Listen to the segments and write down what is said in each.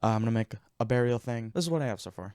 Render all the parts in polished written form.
I'm gonna make a burial thing. This is what I have so far.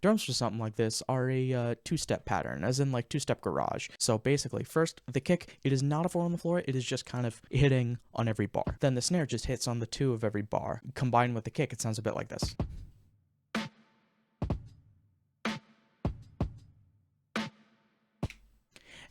Drums for something like this are a two-step pattern, as in like two-step garage. So basically, first, the kick, it is not a 4 on the floor, it is just kind of hitting on every bar. Then the snare just hits on the 2 of every bar. Combined with the kick, it sounds a bit like this.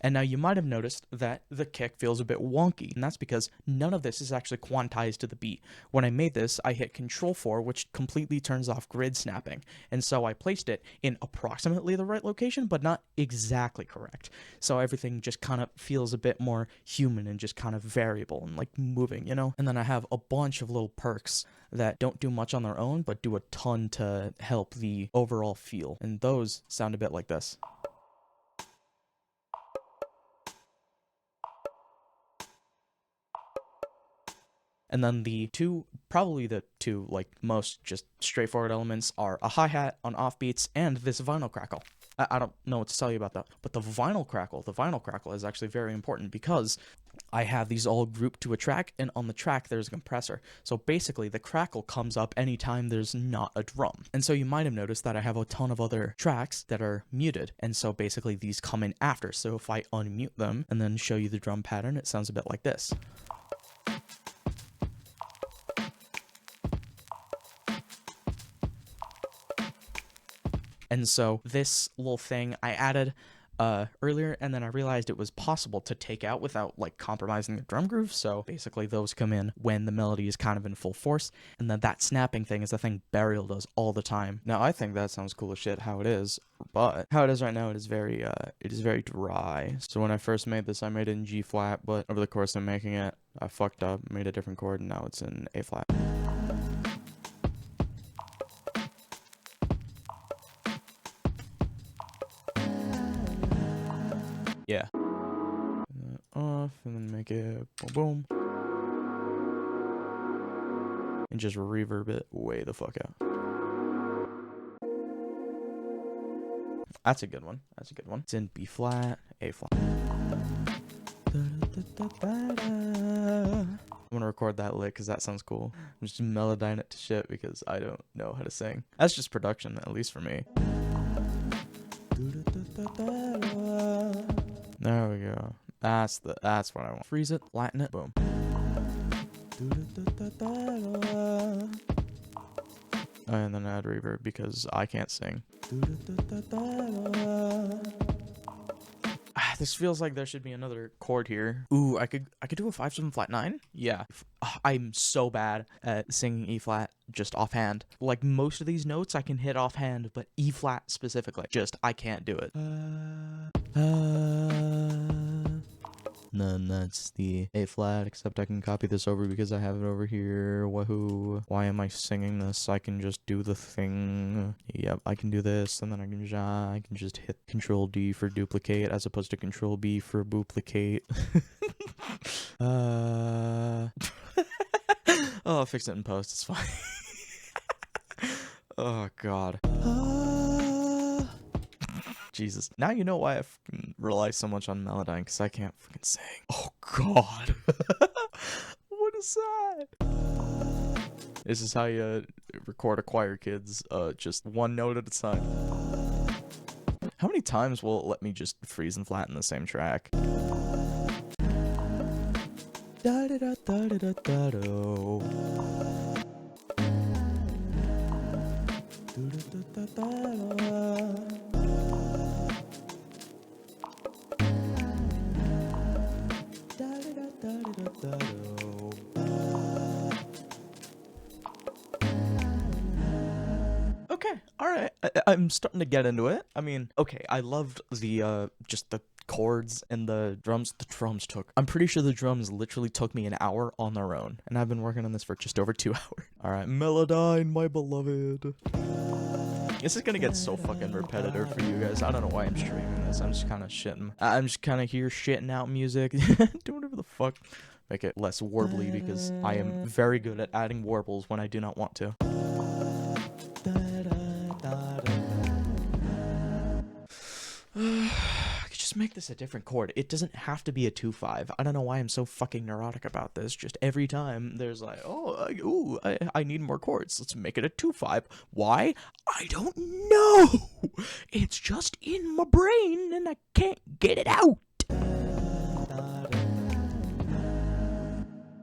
And now you might have noticed that the kick feels a bit wonky, and that's because none of this is actually quantized to the beat. When I made this, I hit Control 4, which completely turns off grid snapping, and so I placed it in approximately the right location, but not exactly correct. So everything just kind of feels a bit more human and just kind of variable and like moving, you know? And then I have a bunch of little perks that don't do much on their own, but do a ton to help the overall feel, and those sound a bit like this. And then probably the two, like, most just straightforward elements are a hi-hat on offbeats and this vinyl crackle. I don't know what to tell you about that, but the vinyl crackle is actually very important because I have these all grouped to a track, and on the track there's a compressor. So basically the crackle comes up anytime there's not a drum. And so you might have noticed that I have a ton of other tracks that are muted, and so basically these come in after. So if I unmute them and then show you the drum pattern, it sounds a bit like this. And so this little thing I added earlier, and then I realized it was possible to take out without like compromising the drum groove. So basically those come in when the melody is kind of in full force, and then that snapping thing is the thing Burial does all the time. Now I think that sounds cool as shit how it is, but how it is right now, it is very dry. So when I first made this, I made it in G flat, but over the course of making it, I fucked up, made a different chord, and now it's in A flat. Yeah. Off, and then make it boom, boom. And just reverb it way the fuck out. That's a good one. That's a good one. It's in B flat, A flat. I'm gonna record that lick because that sounds cool. I'm just melodying it to shit because I don't know how to sing. That's just production, at least for me. There we go. That's what I want. Freeze it, flatten it, boom. And then add reverb because I can't sing. This feels like there should be another chord here. Ooh, I could do a 5/7 flat 9. Yeah, I'm so bad at singing E flat just offhand. Like most of these notes I can hit offhand, but E flat specifically, just I can't do it. Then that's the A flat, except I can copy this over because I have it over here. Wahoo. Why am I singing this? I can just do the thing. Yep, I can do this, and then I can just hit Control D for duplicate as opposed to Control B for duplicate. Oh, I'll fix it in post, it's fine. Oh, God. Jesus. Now you know why I rely so much on Melodyne, because I can't fucking sing. Oh, God. What is that? This is how you record a choir, kids. Just one note at a time. How many times will it let me just freeze and flatten the same track? Okay, all right. I'm starting to get into it. I mean, okay, I loved the just the chords and the drums. The drums took. I'm pretty sure the drums literally took me an hour on their own, and I've been working on this for just over 2 hours. All right, Melodyne, my beloved. This is gonna get so fucking repetitive for you guys. I don't know why I'm streaming this. I'm just kind of shitting. I'm just kind of here shitting out music, do whatever the fuck. Make it less warbly because I am very good at adding warbles when I do not want to. I could just make this a different chord. It doesn't have to be a 2/5. I don't know why I'm so fucking neurotic about this. Just every time there's like, I need more chords. Let's make it a 2/5. Why? I don't know. It's just in my brain and I can't get it out.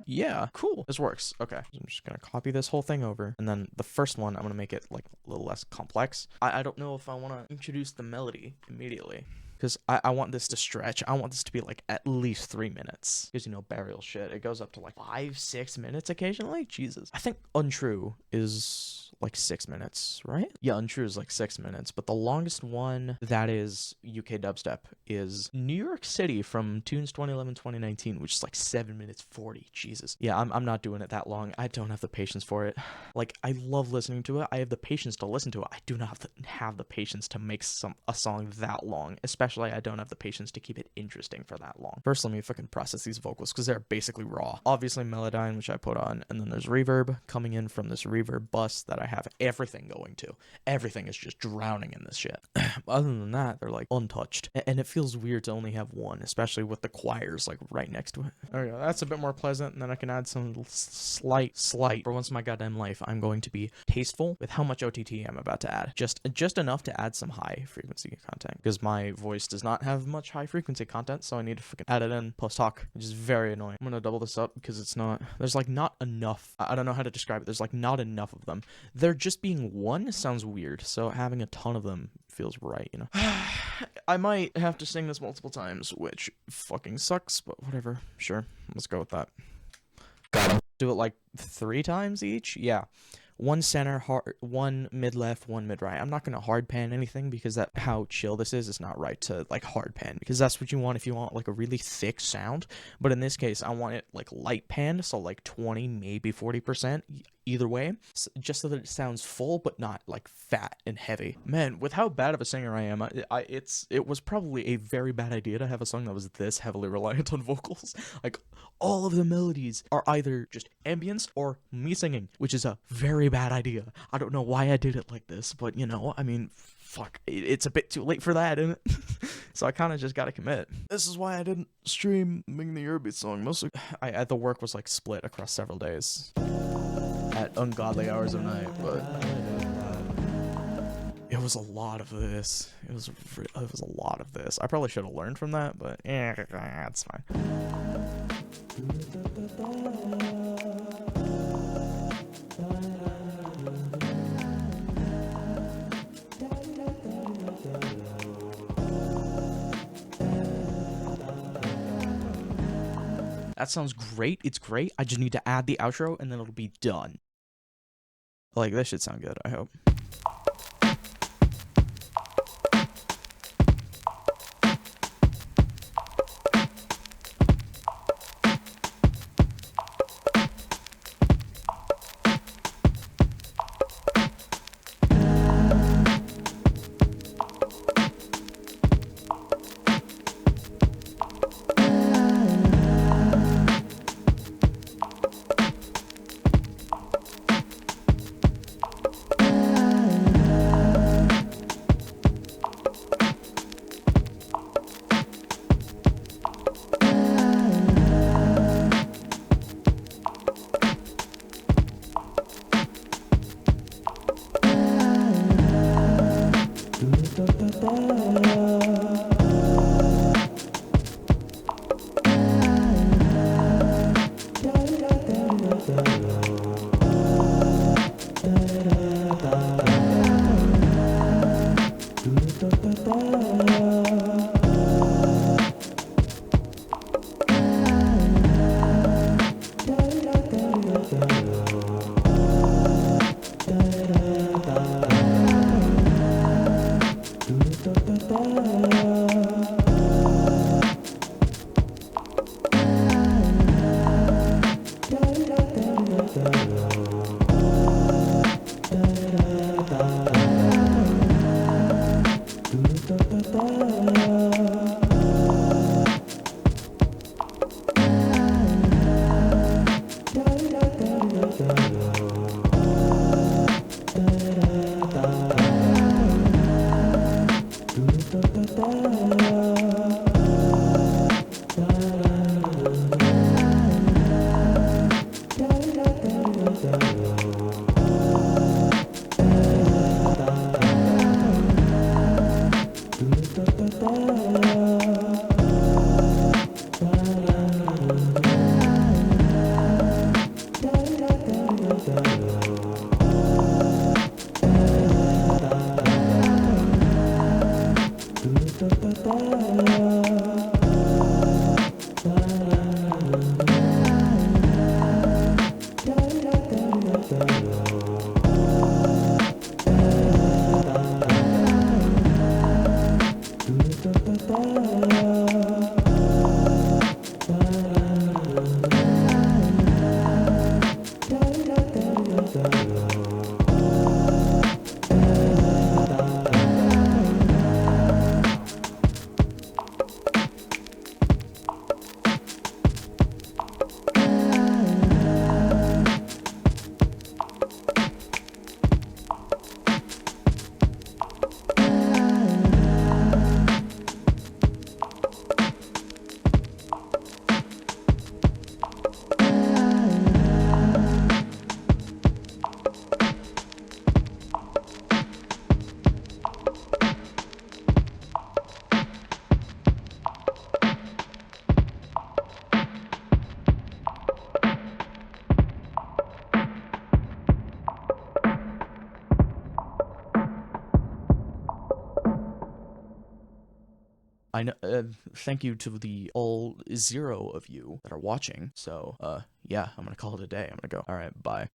Yeah, cool. This works. Okay. I'm just gonna copy this whole thing over. And then the first one, I'm gonna make it like a little less complex. I don't know if I want to introduce the melody immediately. Because I want this to stretch. I want this to be like at least 3 minutes. Because, you know, burial shit. It goes up to like 5-6 minutes occasionally. Jesus. I think Untrue is like 6 minutes, right? Yeah, Untrue is like 6 minutes. But the longest one that is UK dubstep is New York City from Tunes 2011-2019, which is like 7 minutes 40. Jesus. Yeah, I'm not doing it that long. I don't have the patience for it. Like, I love listening to it. I have the patience to listen to it. I do not have the patience to make a song that long, especially I don't have the patience to keep it interesting for that long. First, let me fucking process these vocals because they're basically raw. Obviously, Melodyne, which I put on, and then there's reverb coming in from this reverb bus that I have everything going to. Everything is just drowning in this shit. Other than that, they're like untouched, and it feels weird to only have one, especially with the choirs like right next to it. There we go. That's a bit more pleasant, and then I can add some slight. For once in my goddamn life, I'm going to be tasteful with how much OTT I'm about to add. Just enough to add some high frequency content because my voice does not have much high frequency content, so I need to fucking add it in post hoc, which is very annoying. I'm gonna double this up because it's not, there's like not enough. I don't know how to describe it. There's like not enough of them. There just being one sounds weird, so having a ton of them feels right, you know. I might have to sing this multiple times, which fucking sucks, but whatever. Sure, let's go with that. Gotta do it like 3 times each. Yeah. One center, one mid left, one mid right. I'm not gonna hard pan anything because that how chill this is. It's not right to like hard pan because that's what you want if you want like a really thick sound. But in this case, I want it like light panned, so like 20, maybe 40%. Either way, just so that it sounds full but not like fat and heavy. Man, with how bad of a singer I am, it was probably a very bad idea to have a song that was this heavily reliant on vocals. Like all of the melodies are either just ambience or me singing, which is a very bad idea. I don't know why I did it like this, but you know, I mean, fuck, it's a bit too late for that, isn't it? So I kind of just gotta commit. This is why I didn't stream making the Eurobeat song. Mostly, the work was like split across several days at ungodly hours of night, but it was a lot of this. It was a lot of this. I probably should have learned from that, but yeah, it's fine. That sounds great. It's great. I just need to add the outro and then it'll be done. Like, this should sound good, I hope. I know. Thank you to the all 0 of you that are watching. So, yeah, I'm gonna call it a day. I'm gonna go. All right, bye.